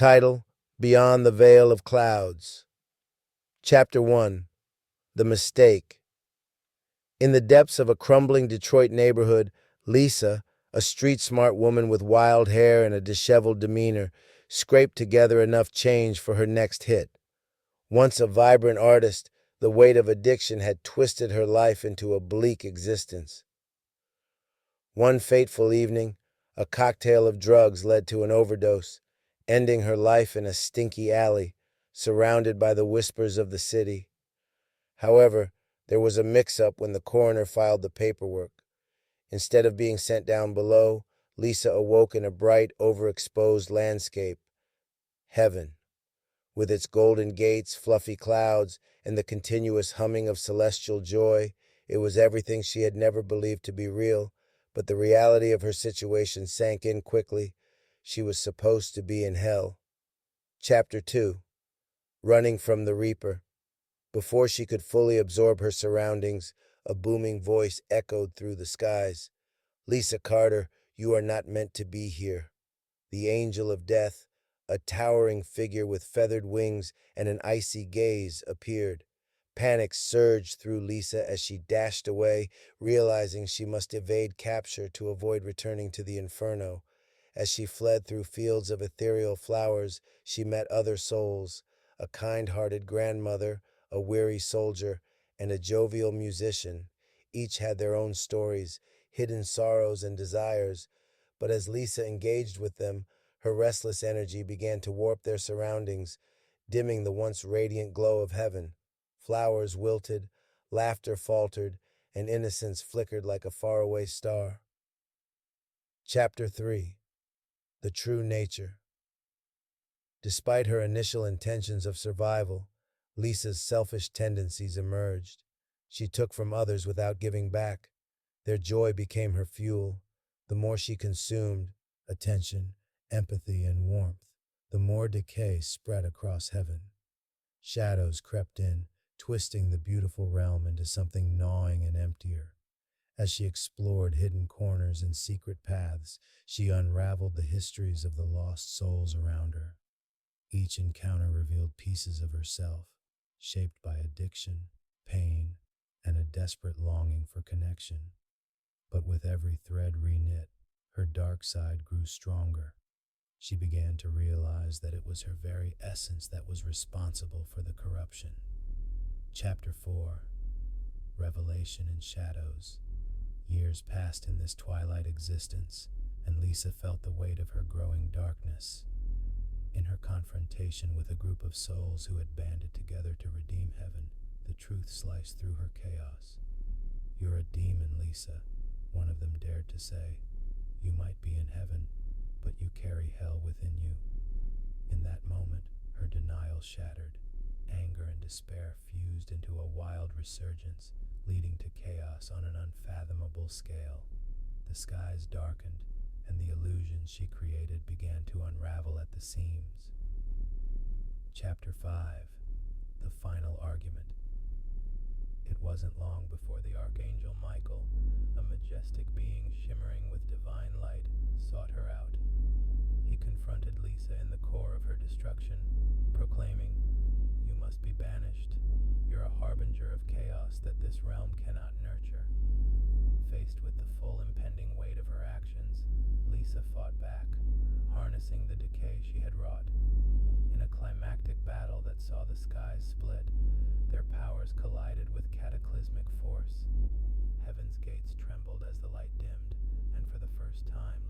Title: Beyond the Veil of Clouds. Chapter 1: The Mistake. In the depths of a crumbling Detroit neighborhood, Lisa, a street-smart woman with wild hair and a disheveled demeanor, scraped together enough change for her next hit. Once a vibrant artist, the weight of addiction had twisted her life into a bleak existence. One fateful evening, a cocktail of drugs led to an overdose, ending her life in a stinky alley, surrounded by the whispers of the city. However, there was a mix-up when the coroner filed the paperwork. Instead of being sent down below, Lisa awoke in a bright, overexposed landscape. Heaven. With its golden gates, fluffy clouds, and the continuous humming of celestial joy, it was everything she had never believed to be real, but the reality of her situation sank in quickly. She was supposed to be in hell. Chapter 2: Running from the Reaper. Before she could fully absorb her surroundings, a booming voice echoed through the skies. "Lisa Carter, you are not meant to be here." The angel of death, a towering figure with feathered wings and an icy gaze, appeared. Panic surged through Lisa as she dashed away, realizing she must evade capture to avoid returning to the inferno. As she fled through fields of ethereal flowers, she met other souls: a kind-hearted grandmother, a weary soldier, and a jovial musician. Each had their own stories, hidden sorrows and desires, but as Lisa engaged with them, her restless energy began to warp their surroundings, dimming the once radiant glow of heaven. Flowers wilted, laughter faltered, and innocence flickered like a faraway star. Chapter 3: The True Nature. Despite her initial intentions of survival, Lisa's selfish tendencies emerged. She took from others without giving back. Their joy became her fuel. The more she consumed, attention, empathy, and warmth, the more decay spread across heaven. Shadows crept in, twisting the beautiful realm into something gnawing and emptier. As she explored hidden corners and secret paths, she unraveled the histories of the lost souls around her. Each encounter revealed pieces of herself, shaped by addiction, pain, and a desperate longing for connection. But with every thread reknit, her dark side grew stronger. She began to realize that it was her very essence that was responsible for the corruption. Chapter 4: Revelation in Shadows. Years passed in this twilight existence, and Lisa felt the weight of her growing darkness. In her confrontation with a group of souls who had banded together to redeem heaven, the truth sliced through her chaos. "You're a demon, Lisa," one of them dared to say. "You might be in heaven, but you carry hell within you." In that moment, her denial shattered. Anger and despair fused into a wild resurgence, leading to chaos on an unfathomable scale. The skies darkened, and the illusions she created began to unravel at the seams. Chapter 5: The Final Argument. It wasn't long before the Archangel Michael, a majestic being shimmering with divine light, sought her out. He confronted Lisa in the core of her destruction, proclaiming, "You must be banished. You're a harbinger of chaos that this realm cannot nurture." Faced with the full impending weight of her actions, Lisa fought back, harnessing the decay she had wrought. In a climactic battle that saw the skies split, their powers collided with cataclysmic force. Heaven's gates trembled as the light dimmed, and for the first time,